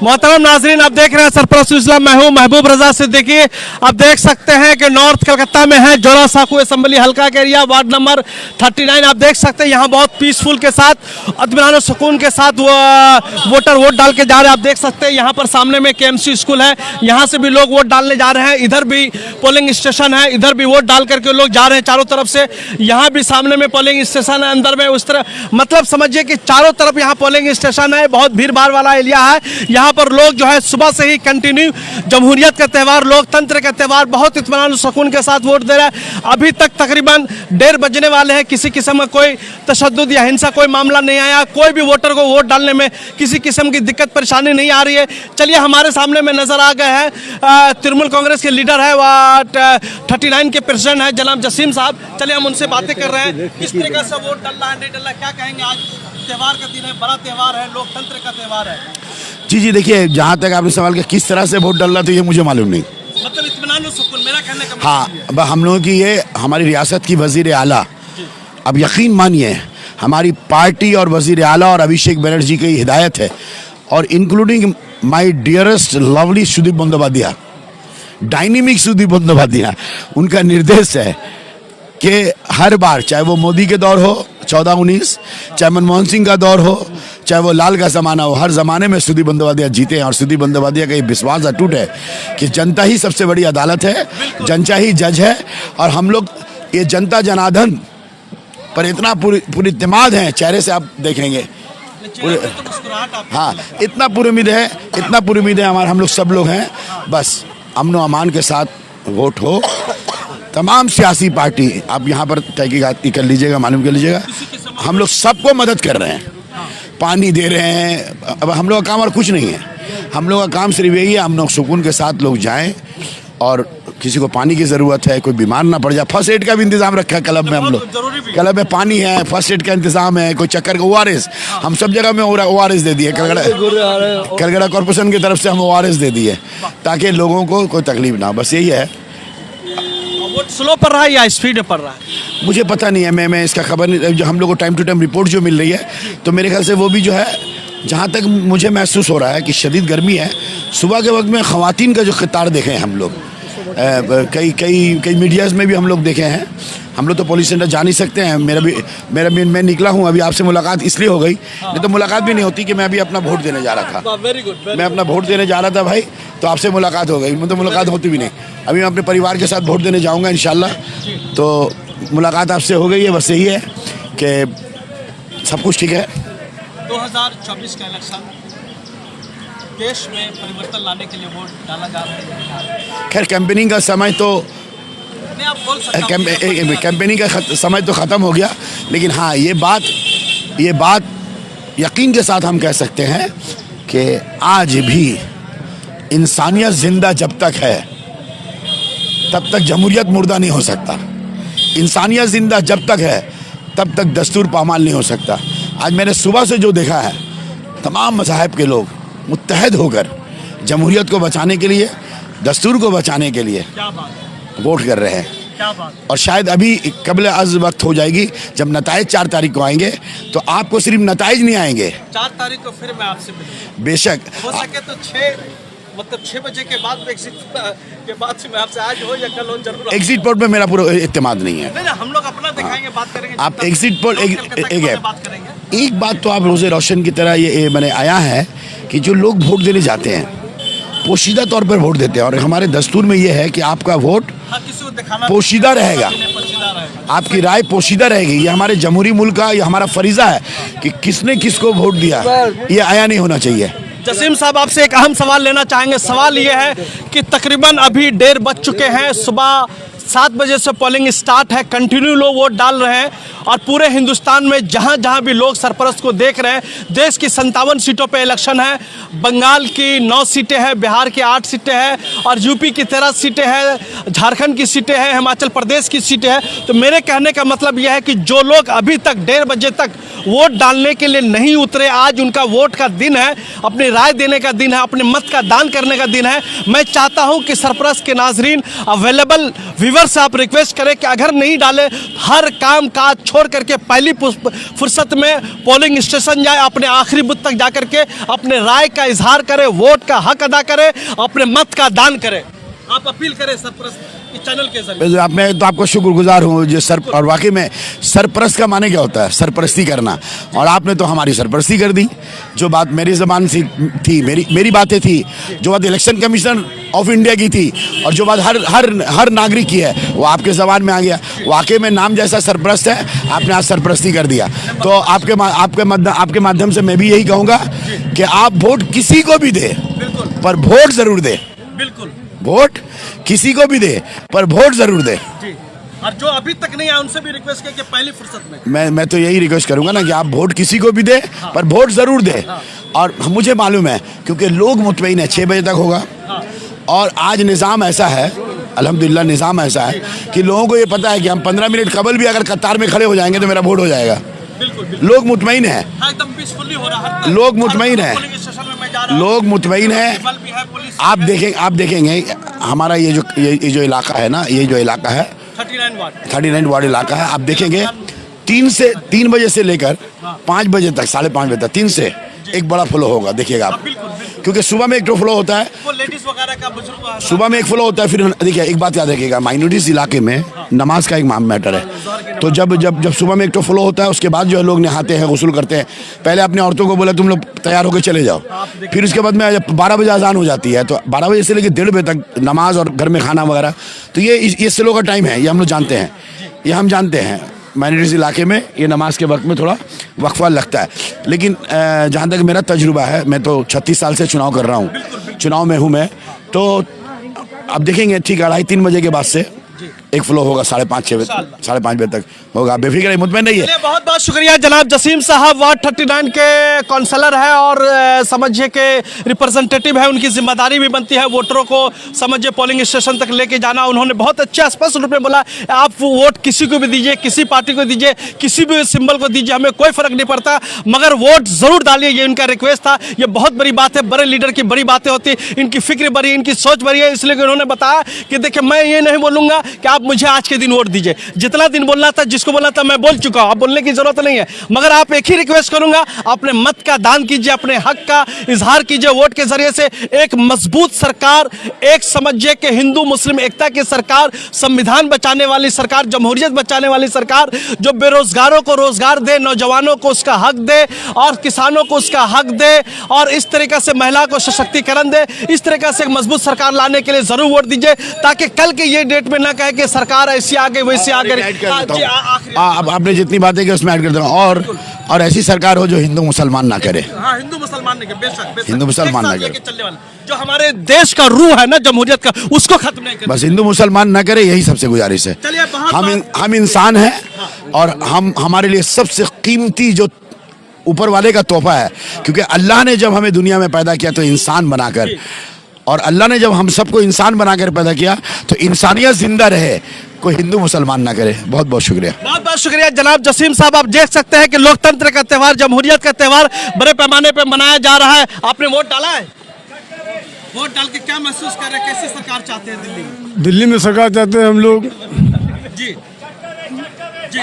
मोहतरम नाजरीन, आप देख रहे हैं सरपरस्त इस्लाम, मैं हूं महबूब रजा सिद्दीकी। आप देख सकते हैं कि नॉर्थ कलकत्ता में है जोरा साकू असेंबली हल्का के एरिया, वार्ड नंबर 39। आप देख सकते हैं यहाँ बहुत पीसफुल के साथ, इत्मीनान सुकून के साथ वोटर वोट डाल के जा रहे हैं। आप देख सकते हैं यहाँ पर सामने में KMC स्कूल है, यहाँ से भी लोग वोट डालने जा रहे हैं। इधर भी पोलिंग स्टेशन है, इधर भी वोट डाल करके लोग जा रहे हैं चारों तरफ से। यहाँ भी सामने में पोलिंग स्टेशन है, अंदर में उस तरह, मतलब समझिए कि चारों तरफ यहाँ पोलिंग स्टेशन है। बहुत भीड़ भाड़ वाला एरिया है। यहाँ पर लोग जो है सुबह से ही कंटिन्यू जमहूरियत का त्यौहार, लोकतंत्र का त्यौहार, बहुत इत्मीनान सुकून के साथ वोट दे रहा है। अभी तक तकरीबन 1:30 बजने वाले हैं। किसी किस्म का कोई तशद्दुद या हिंसा कोई मामला नहीं आया। कोई भी वोटर को वोट डालने में किसी किस्म की दिक्कत परेशानी नहीं आ रही है। चलिए, हमारे सामने में नजर आ गए हैं तृणमूल कांग्रेस के लीडर है, वार्ड 39 के प्रेसिडेंट है जनाब जसीम साहब। चलिए हम उनसे बातें कर रहे हैं, किस तरीके से वोट डालना है, नहीं डालना, क्या कहेंगे। आज त्यौहार का दिन है, बड़ा त्यौहार है, लोकतंत्र का त्यौहार है। जी, देखिए, जहाँ तक आपने सवाल किया किस तरह से वोट डालना, तो ये मुझे मालूम नहीं। मतलब इत्मीनान सुकून, मेरा कहने का हाँ, अब हम लोगों की ये हमारी रियासत की वजीर आला, अब यकीन मानिए हमारी पार्टी और वजीर आला और अभिषेक बनर्जी की हिदायत है, और including my dearest lovely Sudip Bandyopadhyay, dynamic Sudip Bandyopadhyay, उनका निर्देश है कि हर बार, चाहे वो मोदी के दौर हो 14-19, चाहे मनमोहन सिंह का दौर हो, चाहे वो लाल का ज़माना हो, हर ज़माने में सुदीप बंदोपाध्याय जीते हैं। और सुदीप बंदोपाध्याय का ये विश्वास अटूट है कि जनता ही सबसे बड़ी अदालत है, जनता ही जज है। और हम लोग ये जनता जनार्दन पर इतना पूरी इत्मीनान है, चेहरे से आप देखेंगे हाँ, इतना पूरी उम्मीद है, इतना पूरी उम्मीद है हमारे, हम लोग सब लोग हैं। बस अमन व अमान के साथ वोट हो। तमाम सियासी पार्टी, आप यहाँ पर तहकीकात कर लीजिएगा, मालूम कर लीजिएगा, हम लोग सबको मदद कर रहे हैं, पानी दे रहे हैं। अब हम लोग का काम और कुछ नहीं है, हम लोग का काम सिर्फ यही है, हम लोग सुकून के साथ लोग जाएं। और किसी को पानी की ज़रूरत है, कोई बीमार ना पड़ जाए, फर्स्ट एड का भी इंतज़ाम रखा है क्लब में। हम लोग क्लब में पानी है, फर्स्ट एड का इंतज़ाम है, कोई चक्कर का ORS, हम सब जगह में ORS दे दिए। कलगड़ा कॉर्पोरेशन की तरफ से हम ORS दे दिए ताकि लोगों को कोई तकलीफ ना हो। बस यही है। वोट स्लो पड़ रहा है या स्पीड पड़ रहा है, मुझे पता नहीं है, मैं इसका खबर नहीं। जो हम लोग को टाइम टू टाइम रिपोर्ट जो मिल रही है, तो मेरे ख्याल से वो भी जो है, जहाँ तक मुझे महसूस हो रहा है कि शदीद गर्मी है। सुबह के वक्त में ख़वातीन का जो क़तार देखे हैं हम लोग, कई मीडियाज़ में भी हम लोग देखे हैं। हम लोग तो पुलिस सेंटर जा नहीं सकते हैं। मैं निकला हूँ अभी, आपसे मुलाकात इसलिए हो गई, नहीं तो मुलाकात भी नहीं होती कि मैं अभी अपना वोट देने जा रहा था। मैं अपना वोट देने जा रहा था भाई, तो आपसे मुलाकात हो गई। तो मुलाकात होती भी नहीं। अभी मैं अपने परिवार के साथ वोट देने जाऊँगा इंशाल्लाह, तो मुलाकात आपसे हो गई है। बस यही है कि सब कुछ ठीक है। 2024 का इलेक्शन, देश में परिवर्तन लाने के लिए वोट डाला जा रहा है। खैर, कैंपेनिंग का समय तो आप बोल सकते हैं, कैंपेनिंग का समय तो ख़त्म हो गया, लेकिन हाँ, ये बात यकीन के साथ हम कह सकते हैं कि आज भी इंसानियत जिंदा जब तक है, तब तक जमहूरियत मुर्दा नहीं हो सकता। इंसानियत जिंदा जब तक है, तब तक दस्तूर पामाल नहीं हो सकता। आज मैंने सुबह से जो देखा है, तमाम मज़ाहिब के लोग मुत्तहद होकर जमहूरियत को बचाने के लिए, दस्तूर को बचाने के लिए वोट कर रहे हैं। क्या बात। और शायद अभी कबल अज़ वक्त हो जाएगी, जब नताइज 4 तारीख को आएंगे, तो आपको सिर्फ नताइज नहीं आएंगे। 4 तारीख को फिर मैं आपसे मिलूंगा, बेशक हो सके तो 6 बजे के बाद, एग्जिट के बाद से मैं आपसे आज हो या कल हो जरूर। एग्जिट पोल पे मेरा पूरा इत्मीनान नहीं है। नहीं, हम लोग अपना दिखाएंगे, बात करेंगे। आप एग्जिट पोल एक बात तो आप रोज़े रोशन की तरह ये मैंने आया है कि जो लोग वोट देने जाते हैं, पोशीदा तौर पर वोट देते हैं, और हमारे दस्तूर में ये है कि आपका वोट पोशीदा रहेगा, आपकी राय पोशीदा रहेगी। ये हमारे जमहूरी मुल्क का, ये हमारा फरीज़ा है कि किसने किसको वोट दिया, ये आया नहीं होना चाहिए। जसीम साहब, आपसे एक अहम सवाल लेना चाहेंगे। सवाल ये है कि तकरीबन अभी 1:30 बज चुके हैं, सुबह 7 बजे से पोलिंग स्टार्ट है, कंटिन्यू लोग वोट डाल रहे हैं। और पूरे हिंदुस्तान में जहां जहां भी लोग सरपरस्त को देख रहे हैं, देश की 57 सीटों पे इलेक्शन है। बंगाल की 9 सीटें हैं, बिहार की 8 सीटें हैं, और यूपी की 13 सीटें हैं, झारखंड की सीटें हैं, हिमाचल प्रदेश की सीटें हैं। तो मेरे कहने का मतलब यह है कि जो लोग अभी तक 1:30 बजे तक वोट डालने के लिए नहीं उतरे, आज उनका वोट का दिन है, अपनी राय देने का दिन है, अपने मत का दान करने का दिन है। मैं चाहता हूं कि सरपरस्त के नाजरीन अवेलेबल व्यूवर से आप रिक्वेस्ट करें कि अगर नहीं डाले, हर काम काज छोड़ करके पहली फुर्सत में पोलिंग स्टेशन जाए, अपने आखिरी बूथ तक जा करके अपने राय का इजहार करें, वोट का हक अदा करें, अपने मत का दान करें। आप अपील करें सरपरस्त इस चैनल के जरिए। मैं तो आपको शुक्रगुजार हूँ जो सर, और वाकई में सरपरस्त का माने क्या होता है, सरपरस्ती करना, और आपने तो हमारी सरपरस्ती कर दी। जो बात मेरी ज़बान से थी, मेरी बातें थी, जो बात इलेक्शन कमीशनर ऑफ इंडिया की थी, और जो बात हर नागरिक की है, वो आपके ज़बान में आ गया। वाकई में नाम जैसा सरपरस्त है, आपने आज सरपरस्ती कर दिया। तो आपके माध्यम से मैं भी यही कहूँगा कि आप वोट किसी को भी दे, पर वोट ज़रूर दे। बिल्कुल, वोट किसी को भी दे, पर वोट जरूर दे। जी। और जो अभी तक नहीं आया उनसे भी रिक्वेस्ट किया कि पहली फुर्सत में मैं तो यही रिक्वेस्ट करूंगा ना कि आप वोट किसी को भी दे, पर वोट जरूर दे। और मुझे मालूम है, क्योंकि लोग मुतमईन है 6 बजे तक होगा, और आज निज़ाम ऐसा है, अल्हम्दुलिल्लाह निज़ाम ऐसा है कि लोगों को ये पता है कि हम 15 मिनट कबल भी अगर कतार में खड़े हो जाएंगे तो मेरा वोट हो जाएगा। बिल्कुल। लोग मुतमईन है, एकदम पीसफुली हो रहा है। लोग मुतमईन है, लोग मुतमईन है। आप देखेंगे हमारा ये जो इलाका है ना, ये जो इलाका है 39 वार्ड इलाका है, आप देखेंगे 3 बजे से लेकर 5 बजे तक, 5:30 बजे तक 3 से एक बड़ा फ्लो होगा, देखिएगा आप। क्योंकि सुबह में एक तो फ्लो होता है, वो लेडीज वगैरह का, बुजुर्ग सुबह में एक फ्लो होता है। फिर देखिए एक बात याद रखिएगा, माइनॉरिटीज इलाके में नमाज का एक मैटर है। तो जब सुबह में एक तो फ्लो होता है, उसके बाद जो है लोग नहाते हैं, गुस्ल करते हैं। पहले अपने औरतों को बोला तुम लोग तैयार होकर चले जाओ, फिर उसके बाद में 12 बजे अजान हो जाती है, तो 12 बजे से लेकर 1:30 बजे तक नमाज और घर में खाना वगैरह। तो ये स्लो का टाइम है, ये हम लोग जानते हैं, ये हम जानते हैं। माइनॉरिटीज इलाके में ये नमाज के वक्त में थोड़ा वक्फा लगता है। लेकिन जहाँ तक मेरा तजुर्बा है, मैं तो 36 साल से चुनाव कर रहा हूँ, चुनाव में हूँ मैं, तो अब देखेंगे ठीक 2:30-3 बजे के बाद से एक फ्लो होगा, 5:30 बजे तक होगा। बेफिक्र है, मुतमईन नहीं है। बहुत बहुत शुक्रिया जनाब जसीम साहब, वार्ड 39 के काउंसलर है और समझिए के रिप्रेजेंटेटिव है। उनकी जिम्मेदारी भी बनती है वोटरों को समझिए पोलिंग स्टेशन तक लेके जाना। उन्होंने बहुत अच्छे स्पष्ट रूप में बोला, आप वोट किसी को भी दीजिए, किसी पार्टी को दीजिए, किसी भी सिंबल को दीजिए, हमें कोई फर्क नहीं पड़ता, मगर वोट जरूर डालिए। ये उनका रिक्वेस्ट था। ये बहुत बड़ी बात है, बड़े लीडर की बड़ी बातें होती, इनकी फिक्र बड़ी, इनकी सोच बड़ी है। इसलिए उन्होंने बताया कि देखिए मैं ये नहीं बोलूंगा कि आप मुझे आज के दिन वोट दीजिए, जितना दिन बोलना था, जिसको बोलना था मैं बोल चुका हूं, अब बोलने की जरूरत नहीं है। मगर आप एक ही रिक्वेस्ट करूंगा, अपने मत का दान कीजिए, अपने हक का इजहार कीजिए वोट के जरिए से। एक मजबूत सरकार, एक समझिए कि हिंदू मुस्लिम एकता की सरकार, संविधान बचाने वाली सरकार, जमहूरियत बचाने वाली सरकार, जो बेरोजगारों को रोजगार दे, नौजवानों को उसका हक दे, और किसानों को उसका हक दे, और इस तरीके से महिला को सशक्तिकरण दे। इस तरीके से एक मजबूत सरकार लाने के लिए जरूर वोट दीजिए, ताकि कल के ये डेट में ना कहे कि सरकार ऐसी आ गई वैसी आ गई। आपने जितनी बातें की उसमें ऐड कर दूंगा, और ऐसी सरकार हो जो हिंदू मुसलमान ना करे। हाँ, हिंदू मुसलमान नहीं करे, बेशक हिंदू मुसलमान ना करे, चलने वाला जो हमारे देश का रूह है ना जमहूरियत का, उसको खत्म नहीं करे। बस हिंदू मुसलमान ना करे, यही सबसे गुजारिश है। हम इंसान हैं, और हमारे लिए सबसे कीमती जो ऊपर वाले का तोहफा है, क्योंकि अल्लाह ने जब हमें दुनिया में पैदा किया तो इंसान बनाकर, और अल्लाह ने जब हम सबको इंसान बनाकर पैदा किया तो इंसानियत जिंदा रहे, कोई हिंदू मुसलमान ना करे। बहुत बहुत शुक्रिया। बहुत बहुत शुक्रिया जनाब जसीम साहब। आप देख सकते हैं कि लोकतंत्र का त्यौहार, जमहूरियत का त्यौहार बड़े पैमाने पर मनाया जा रहा है। आपने वोट डाला है? वोट डाल के क्या महसूस कर रहे हैं? कैसी सरकार चाहते हैं दिल्ली में? दिल्ली में सरकार चाहते हैं हम लोग। जी जी जी,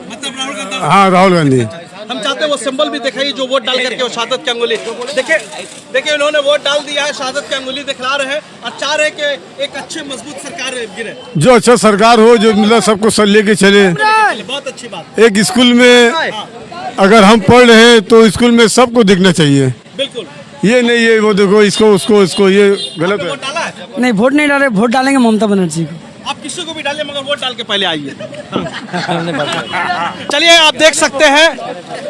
मतलब राहुल गांधी। हाँ, राहुल गांधी। हम चाहते हैं वो सिंबल भी दिखाइए जो वोट डाल करके, वो शहादत की अंगुली। देखिए उन्होंने वोट डाल दिया है, शहादत की अंगुली दिखला रहे हैं, और चाह रहे हैं कि एक अच्छी मजबूत सरकार गिरे, जो अच्छा सरकार हो, जो मतलब सबको सब लेके चले। बहुत अच्छी बात। एक स्कूल में अगर हम पढ़ रहे हैं तो स्कूल में सबको दिखना चाहिए। बिल्कुल, ये नहीं ये वो देखो इसको उसको ये गलत है। वोट डाला है? नहीं, वोट नहीं डाले, वोट डालेंगे ममता बनर्जी को। आप किसी को भी डालिए, मगर वोट डाल के पहले आइए। चलिए, आप देख सकते हैं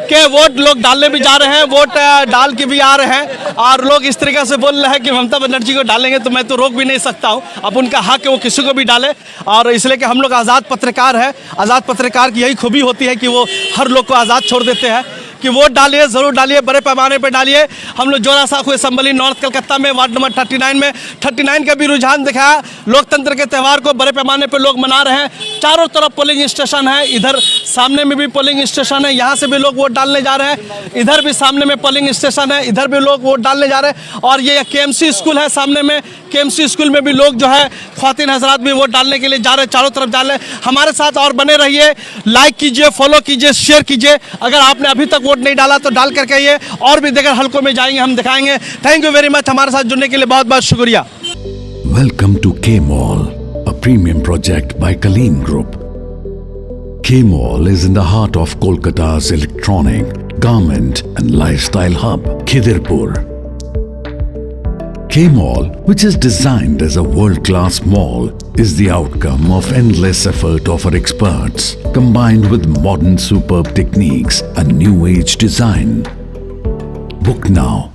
कि वोट लोग डालने भी जा रहे हैं, वोट डाल के भी आ रहे हैं, और लोग इस तरीके से बोल रहे हैं कि ममता बनर्जी को डालेंगे, तो मैं तो रोक भी नहीं सकता हूं। अब उनका हक है, वो किसी को भी डाले, और इसलिए कि हम लोग आज़ाद पत्रकार है। आज़ाद पत्रकार की यही खूबी होती है कि वो हर लोग को आज़ाद छोड़ देते हैं। कि वोट डालिए, जरूर डालिए, बड़े पैमाने पर डालिए। हम लोग जोरा साखू असेंबली नॉर्थ कलकत्ता में वार्ड नंबर 39 में 39 का भी रुझान दिखाया। लोकतंत्र के त्यौहार को बड़े पैमाने पर लोग मना रहे हैं। चारों तरफ पोलिंग स्टेशन है, इधर सामने में भी पोलिंग स्टेशन है, यहाँ से भी लोग वोट डालने जा रहे हैं। इधर भी सामने में पोलिंग स्टेशन है, इधर भी लोग वोट डालने जा रहे हैं। और ये केएमसी स्कूल है सामने में, केएमसी स्कूल में भी लोग जो है ख्वातीन हजरात भी वोट डालने के लिए जा रहे हैं, चारों तरफ जा रहे हैं। हमारे साथ और बने रहिए, लाइक कीजिए, फॉलो कीजिए, शेयर कीजिए। अगर आपने अभी तक वोट नहीं डाला तो डाल करके आइए, और भी देगर हल्कों में जाएंगे, हम दिखाएंगे। थैंक यू वेरी मच, हमारे साथ जुड़ने के लिए बहुत बहुत शुक्रिया। Welcome to K-Mall, a premium project by Kaleen Group. K-Mall is in the heart of Kolkata's electronic, garment and lifestyle hub, Khidirpur. K-Mall, which is designed as a world-class mall, is the outcome of endless effort of our experts, combined with modern superb techniques and new age design. Book now